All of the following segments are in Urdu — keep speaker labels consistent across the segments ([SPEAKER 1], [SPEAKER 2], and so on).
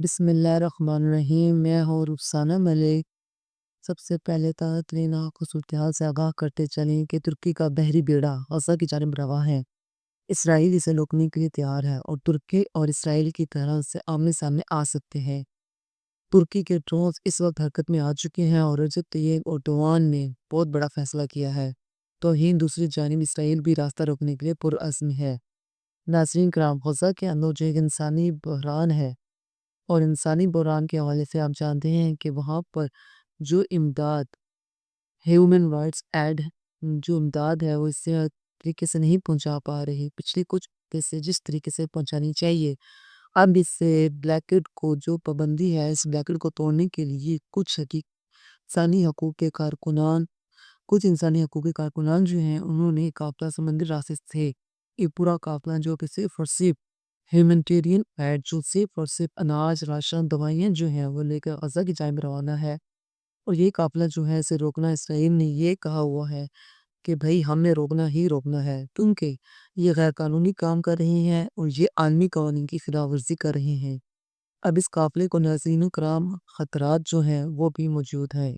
[SPEAKER 1] بسم اللہ الرحمن الرحیم۔ میں ہوں رخسانہ ملک۔ سب سے پہلے ترین صورتحال سے آگاہ کرتے چلیں کہ ترکی کا بحری بیڑا غزہ کی جانب رواں ہے۔ اسرائیل اسے روکنے کے لیے تیار ہے اور ترکی اور اسرائیل کی طرف سے آمنے سامنے آ سکتے ہیں۔ ترکی کے ڈرونز اس وقت حرکت میں آ چکے ہیں اور رجب طیب ایردوان نے بہت بڑا فیصلہ کیا ہے۔ توہین دوسری جانب اسرائیل بھی راستہ روکنے کے لیے پرعزم ہے۔ ناظرین کرام، غزہ کے اندر جو ایک انسانی بحران ہے اور انسانی بحران کے حوالے سے آپ جانتے ہیں کہ وہاں پر جو امداد ہیومن رائٹس ایڈ جو امداد ہے وہ اس طریقے سے نہیں پہنچا پا رہی پچھلی کچھ سے جس طریقے سے پہنچانی چاہیے۔ اب اس سے بلیکٹ کو جو پابندی ہے اس بلیکٹ کو توڑنے کے لیے کچھ انسانی حقوق کے کارکنان جو ہیں انہوں نے قافلہ سمندری راستے سے یہ پورا قافلہ جو کہ صرف اور صرف ہیومنٹیرین ایڈ جو صرف اور صرف اناج راشن دوائیاں جو ہیں وہ لے کر غزہ کی جانب روانہ ہے۔ اور یہ قافلہ جو ہے اسے روکنا اسرائیل نے یہ کہا ہوا ہے کہ بھئی ہم نے روکنا ہی روکنا ہے، کیونکہ یہ غیر قانونی کام کر رہے ہیں اور یہ عالمی قوانین کی خلاف ورزی کر رہے ہیں۔ اب اس قافلے کو ناظرین کرام خطرات جو ہیں وہ بھی موجود ہیں۔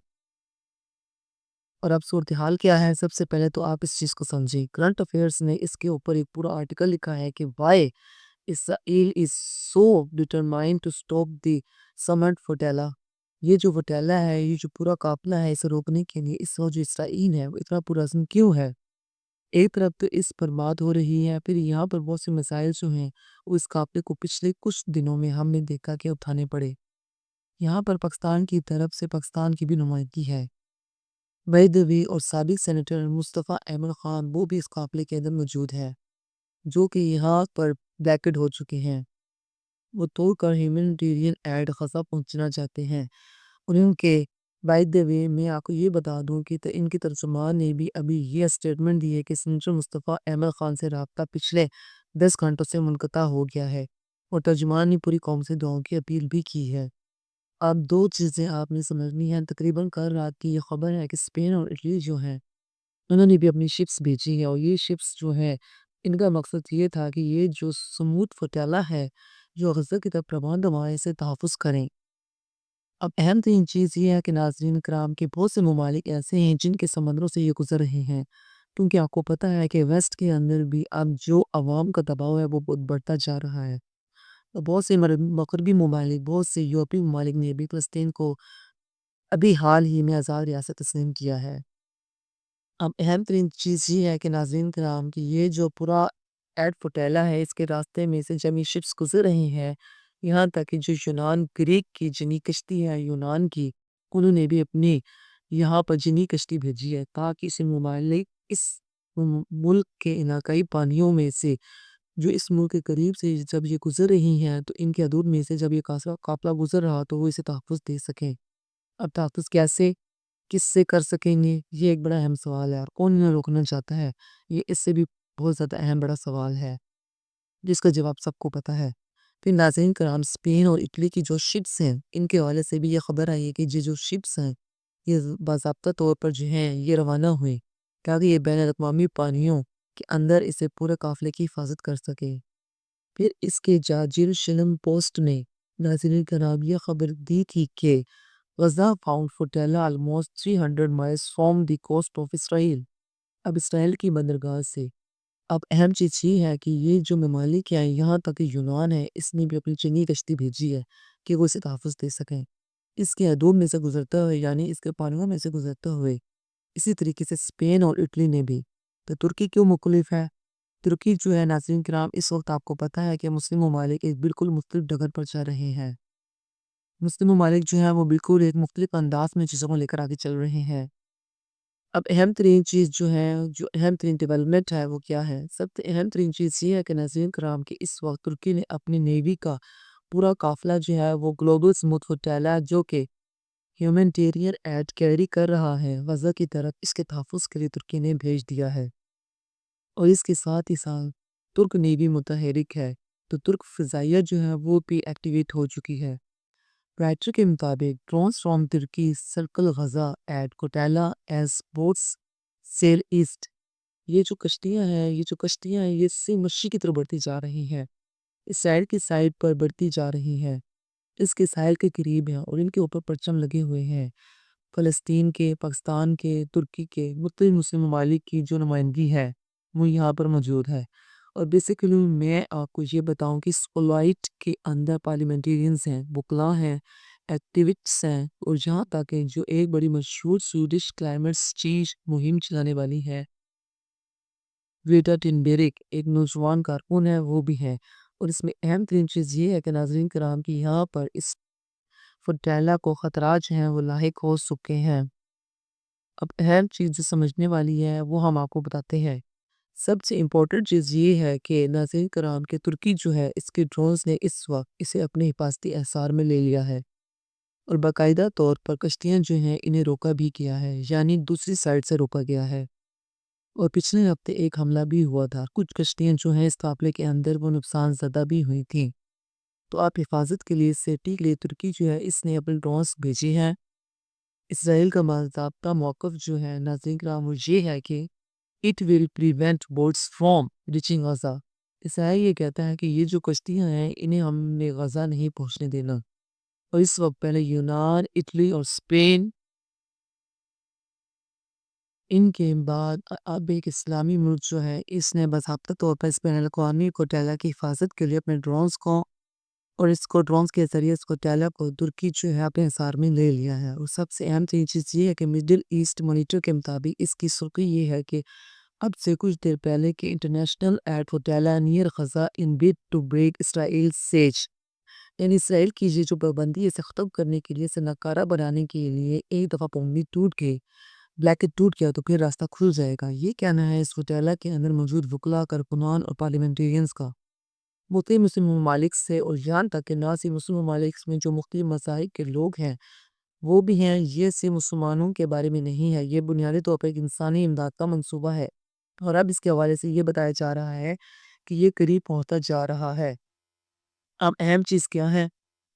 [SPEAKER 1] اور اب صورتحال کیا ہے؟ سب سے پہلے تو آپ اس چیز کو سمجھیں۔ کرنٹ افیئرز نے اس کے اوپر ایک پورا آرٹیکل لکھا ہے کہ why Israel is so determined to stop the Summit flotilla۔ یہ جو فٹیلا ہے، یہ جو پورا قافلہ ہے اسے روکنے کے لیے اس وقت جو اسرائیل ہے وہ اتنا پرعزم کیوں ہے؟ ایک طرف تو اس پر بات ہو رہی ہے، پھر یہاں پر بہت سے مسائل جو ہیں وہ اس قافلے کو پچھلے کچھ دنوں میں ہم نے دیکھا کہ اٹھانے پڑے۔ یہاں پر پاکستان کی طرف سے پاکستان کی بھی نمائندگی ہے۔ بیدوی اور سابق سینیٹر مصطفیٰ احمد خان وہ بھی اس قافلے کے اندر موجود ہے، جو کہ یہاں پر بلیکڈ ہو چکے ہیں۔ وہ توڑ کر ہیومنٹیرین ایڈ غزہ پہنچنا چاہتے ہیں۔ اور ان کے بیدوی میں آپ کو یہ بتا دوں کہ ان کی ترجمان نے بھی ابھی یہ سٹیٹمنٹ دی ہے کہ سینیٹر مصطفیٰ احمد خان سے رابطہ پچھلے 10 گھنٹوں سے منقطع ہو گیا ہے، اور ترجمان نے پوری قوم سے دعاؤں کی اپیل بھی کی ہے۔ اب دو چیزیں آپ نے سمجھنی ہیں۔ تقریباً کل رات کی یہ خبر ہے کہ اسپین اور اٹلی جو ہیں انہوں نے بھی اپنی شپس بھیجی ہے، اور یہ شپس جو ہیں ان کا مقصد یہ تھا کہ یہ جو سموت فٹیلا ہے جو غزہ کی طرف روانہ ہوا ہے اسے تحفظ کریں۔ اب اہم ترین چیز یہ ہے کہ ناظرین کرام کے بہت سے ممالک ایسے ہیں جن کے سمندروں سے یہ گزر رہے ہیں، کیونکہ آپ کو پتہ ہے کہ ویسٹ کے اندر بھی اب جو عوام کا دباؤ ہے وہ بہت بڑھتا جا رہا ہے۔ بہت سے مغربی ممالک، بہت سے یورپی ممالک نے بھی فلسطین کو ابھی حال ہی میں آزاد ریاست تسلیم کیا ہے۔ اب اہم ترین چیز یہ ہے کہ ناظرین کرام کہ یہ جو پورا ایڈ فٹیلا ہے اس کے راستے میں سے جب یہ شپس گزر رہی ہیں، یہاں تک کہ جو یونان گریک کی جنگی کشتی ہے یونان کی، انہوں نے بھی اپنی یہاں پر جنگی کشتی بھیجی ہے تاکہ اس ملک کے علاقائی پانیوں میں سے جو اس ملک کے قریب سے جب یہ گزر رہی ہیں تو ان کے حدود میں سے جب یہ قافلہ گزر رہا تو وہ اسے تحفظ دے سکیں۔ اب تحفظ کیسے کس سے کر سکیں گے، یہ ایک بڑا اہم سوال ہے، اور کون انہیں روکنا چاہتا ہے یہ اس سے بھی بہت زیادہ اہم بڑا سوال ہے جس کا جواب سب کو پتہ ہے۔ پھر ناظرین کرام، اسپین اور اٹلی کی جو شپس ہیں ان کے حوالے سے بھی یہ خبر آئی ہے کہ یہ جو شپس ہیں یہ باضابطہ طور پر جو ہیں یہ روانہ ہوئے تاکہ یہ بین الاقوامی پانیوں کے اندر اسے پورے قافلے کی حفاظت کر سکے۔ پھر اس کے جیروشلم پوسٹ نے ناظرین کرام یہ خبر دی تھی کہ Gaza found فٹیلا almost 300 miles from the coast of Israel۔ اب اسرائیل کی بندرگاہ سے۔ اب اہم چیز یہ ہے کہ یہ جو ممالک ہیں یہاں تک کہ یونان ہے اس نے بھی اپنی جنگی کشتی بھیجی ہے کہ وہ اسے تحفظ دے سکیں اس کے حدود میں سے گزرتا ہوئے، یعنی اس کے پانیوں میں سے گزرتا ہوئے۔ اسی طریقے سے اسپین اور اٹلی نے بھی۔ تو ترکی کیوں مختلف ہے؟ ترکی جو ہے ناظرین کرام اس وقت آپ کو پتہ ہے کہ مسلم ممالک ایک بالکل مختلف ڈگر پر چل رہے ہیں۔ مسلم ممالک جو ہیں وہ بالکل ایک مختلف انداز میں چیزوں کو لے کر آگے چل رہے ہیں۔ اب اہم ترین چیز جو ہے، جو اہم ترین ڈیولپمنٹ ہے وہ کیا ہے؟ سب سے اہم ترین چیز یہ ہے کہ ناظرین کرام کہ اس وقت ترکی نے اپنی نیوی کا پورا قافلہ جو ہے وہ گلوبل سموتھ فٹیلا جو کہ ہیومنٹیرین ایڈ کیری کر رہا ہے غزہ کی طرف، اس کے تحفظ کے لیے ترکی نے بھیج دیا ہے۔ اور اس کے ساتھ ہی ساتھ ترک نیوی متحرک ہے، تو ترک فضائیہ جو ہے وہ بھی ایکٹیویٹ ہو چکی ہے۔ رائٹر کے مطابق drones from Turkey circle Gaza aid flotilla as boats sail east. یہ جو کشتیاں ہیں یہ سی مشی کی طرف بڑھتی جا رہی ہیں، اسرائیل کی سائڈ پر بڑھتی جا رہی ہیں۔ اس کے ساحل کے قریب ہیں اور ان کے اوپر پرچم لگے ہوئے ہیں فلسطین کے، پاکستان کے، ترکی کے، مختلف مسلم ممالک کی جو نمائندگی ہے وہ یہاں پر موجود ہے۔ اور بیسیکلی میں آپ کو یہ بتاؤں کہ سپولائٹ کے اندر پارلیمنٹیرینز ہیں، وکلاء ہیں، ایکٹیوسٹس ہیں، اور جہاں تک کہ جو ایک بڑی مشہور سویڈش کلائمیٹ چینج مہم چلانے والی ہے ویٹا ٹنبیرک، ایک نوجوان کارکن ہے، وہ بھی ہے۔ اور اس میں اہم ترین چیز یہ ہے کہ ناظرین کرام کی یہاں پر اس فٹیلا کو خطرات جو ہیں وہ لاحق ہو چکے ہیں۔ اب اہم چیز جو سمجھنے والی ہے وہ ہم آپ کو بتاتے ہیں۔ سب سے امپورٹنٹ چیز یہ ہے کہ ناظرین کرام کے ترکی جو ہے اس کے ڈرونز نے اس وقت اسے اپنے حفاظتی احصار میں لے لیا ہے اور باقاعدہ طور پر کشتیاں جو ہیں انہیں روکا بھی کیا ہے، یعنی دوسری سائڈ سے روکا گیا ہے۔ اور پچھلے ہفتے ایک حملہ بھی ہوا تھا، کچھ کشتیاں جو ہیں اس قافلے کے اندر وہ نقصان زدہ بھی ہوئی تھیں۔ تو آپ حفاظت کے لیے سیفٹی کے لیے ترکی جو ہے اس نے اپنے ڈرونز بھیجے ہیں۔ اسرائیل کا باضابطہ موقف جو ہے ناظرین کرام وہ یہ ہے کہ it will prevent boats from reaching Gaza. اسرائیل یہ کہتا ہے کہ یہ جو کشتیاں ہیں انہیں ہم نے غزہ نہیں پہنچنے دینا۔ اور اس وقت پہلے یونان، اٹلی اور اسپین، ان کے بعد اب ایک اسلامی ملک جو ہے اس نے باضابطہ طور پر اس بین الاقوامی کوٹیلا کی حفاظت کے لیے اپنے ڈرونز کو اور اس کو ڈرونز کے ذریعے اس کوٹیلا کو ترکی جو ہے اپنے حصار میں لے لیا ہے۔ اور سب سے اہم ترین چیز یہ ہے کہ مڈل ایسٹ مانیٹر کے مطابق اس کی سرخی یہ ہے کہ اب سے کچھ دیر پہلے کہ international aid flotilla near Gaza in bid to break Israel siege, یعنی اسرائیل کی یہ جو پابندی ہے اسے ختم کرنے کے لیے، اسے ناکارہ بنانے کے لیے ایک دفعہ پابندی ٹوٹ گئی، بلیکٹ ٹوٹ گیا تو پھر راستہ کھل جائے گا۔ یہ کہنا ہے اس فوٹیلا کے اندر موجود وکلاء، کارکنان اور پارلیمنٹیرینز کا مختلف مسلم ممالک سے، اور یہاں تک کہ نہ صرف مسلم ممالک میں جو مختلف مذاہب کے لوگ ہیں وہ بھی ہیں۔ یہ صرف مسلمانوں کے بارے میں نہیں ہے، یہ بنیادی طور پر ایک انسانی امداد کا منصوبہ ہے، اور اب اس کے حوالے سے یہ بتایا جا رہا ہے کہ یہ قریب پہنچتا جا رہا ہے۔ اب اہم چیز کیا ہے؟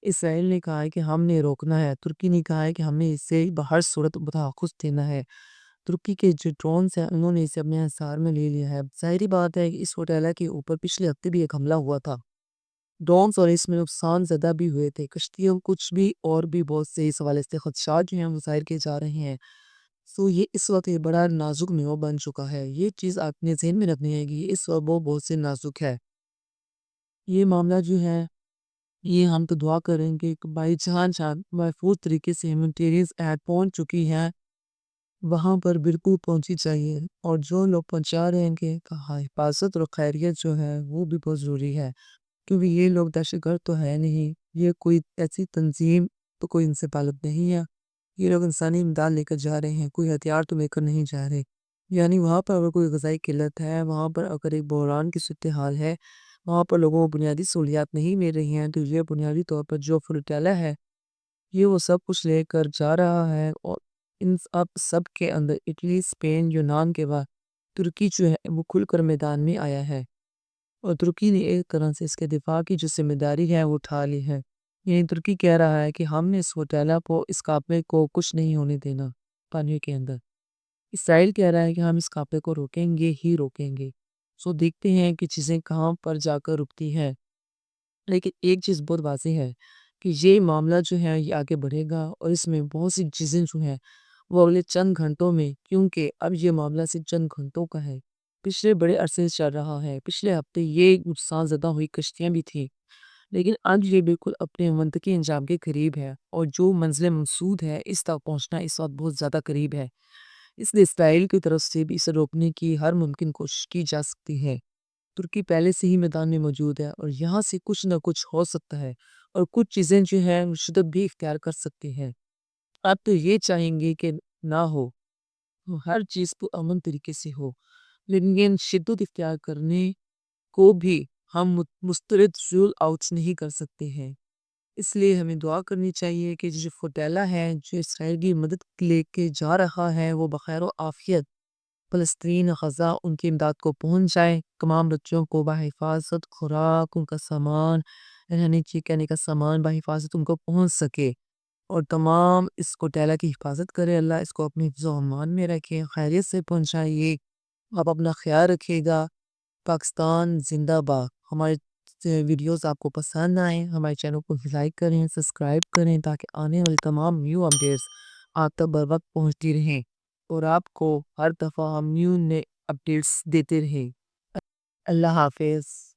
[SPEAKER 1] اسرائیل نے کہا ہے کہ ہم نے روکنا ہے، ترکی نے کہا ہے کہ ہم نے اسے بہر صورت تحفظ دینا ہے۔ ترکی کے جو ڈرونز ہیں انہوں نے اسے اپنے حصار میں لے لیا ہے۔ ظاہری بات ہے کہ اس ہوٹل کے اوپر پچھلے ہفتے بھی ایک حملہ ہوا تھا، ڈرونز اور اس میں نقصان زدہ بھی ہوئے تھے، کشتیوں کچھ بھی، اور بھی بہت سے اس حوالے سے خدشات جو ہیں وہ ظاہر کیے جا رہے ہیں۔ یہ اس وقت یہ بڑا نازک میوہ بن چکا ہے۔ یہ چیز آپ نے ذہن میں رکھنی ہے کہ یہ اس وقت وہ بہت سے نازک ہے۔ یہ معاملہ جو ہے یہ ہم تو دعا کریں گے کہ بائی جہاں محفوظ طریقے سے ہیومینٹیرین ایڈ پہنچ چکی ہے وہاں پر بالکل پہنچی چاہیے، اور جو لوگ پہنچا رہے ہیں کہا حفاظت اور خیریت جو ہے وہ بھی بہت ضروری ہے، کیونکہ یہ لوگ دہشت گرد تو ہے نہیں، یہ کوئی ایسی تنظیم تو کوئی ان سے تعلق نہیں ہے۔ یہ لوگ انسانی امداد لے کر جا رہے ہیں، کوئی ہتھیار تو لے کر نہیں جا رہے۔ یعنی وہاں پر اگر کوئی غذائی قلت ہے، وہاں پر اگر ایک بحران کی صورتحال ہے، وہاں پر لوگوں کو بنیادی سہولیات نہیں مل رہی ہیں، تو یہ بنیادی طور پر جو فلوٹیلا ہے یہ وہ سب کچھ لے کر جا رہا ہے۔ اور ان سب کے اندر اٹلی، اسپین، یونان کے بعد ترکی جو ہے وہ کھل کر میدان میں آیا ہے، اور ترکی نے ایک طرح سے اس کے دفاع کی جو ذمہ داری ہے وہ اٹھا لی ہے۔ یعنی ترکی کہہ رہا ہے کہ ہم نے اس ہوٹیلا کو، اس قافلے کو کچھ نہیں ہونے دینا پانی کے اندر۔ اسرائیل کہہ رہا ہے کہ ہم اس قافلے کو روکیں گے ہی روکیں گے۔ دیکھتے ہیں کہ چیزیں کہاں پر جا کر رکتی ہیں، لیکن ایک چیز بہت واضح ہے کہ یہ معاملہ جو ہے یہ آگے بڑھے گا، اور اس میں بہت سی چیزیں جو ہیں وہ اگلے چند گھنٹوں میں، کیونکہ اب یہ معاملہ صرف چند گھنٹوں کا ہے، پچھلے بڑے عرصے سے چل رہا ہے۔ پچھلے ہفتے یہ نقصان زدہ ہوئی کشتیاں بھی تھیں، لیکن آج یہ بالکل اپنے منطقی انجام کے قریب ہے، اور جو منزل مقصود ہے اس تک پہنچنا اس وقت بہت زیادہ قریب ہے۔ اس لیے اسرائیل کی طرف سے بھی اسے روکنے کی ہر ممکن کوشش کی جا سکتی ہے۔ ترکی پہلے سے ہی میدان میں موجود ہے، اور یہاں سے کچھ نہ کچھ ہو سکتا ہے، اور کچھ چیزیں جو ہیں شدت بھی اختیار کر سکتی ہیں۔ آپ تو یہ چاہیں گے کہ نہ ہو، ہر چیز کو امن طریقے سے ہو، لیکن شدت اختیار کرنے کو بھی ہم مسترد رول آؤٹس نہیں کر سکتے ہیں۔ اس لیے ہمیں دعا کرنی چاہیے کہ جو فوٹیلا ہے جو اسرائیل کی مدد لے کے جا رہا ہے وہ بخیر و عافیت فلسطین، غزہ، ان کی امداد کو پہنچ جائے، تمام بچوں کو بحفاظت خوراک، ان کا سامان، رہنے کہنے کا سامان بحفاظت ان کو پہنچ سکے، اور تمام اس کوٹیلا کی حفاظت کرے۔ اللہ اس کو اپنے حفظ و امان میں رکھے، خیریت سے پہنچائیے۔ آپ اپنا خیال رکھیے گا۔ پاکستان زندہ باد، ہمارے ویڈیوز آپ کو پسند آئیں، ہمارے چینل کو لائک کریں، سبسکرائب کریں تاکہ آنے والی تمام نیو اپڈیٹس آپ تک بر وقت پہنچتی رہیں اور آپ کو ہر دفعہ ہم نیو اپڈیٹس دیتے رہیں۔ اللہ حافظ۔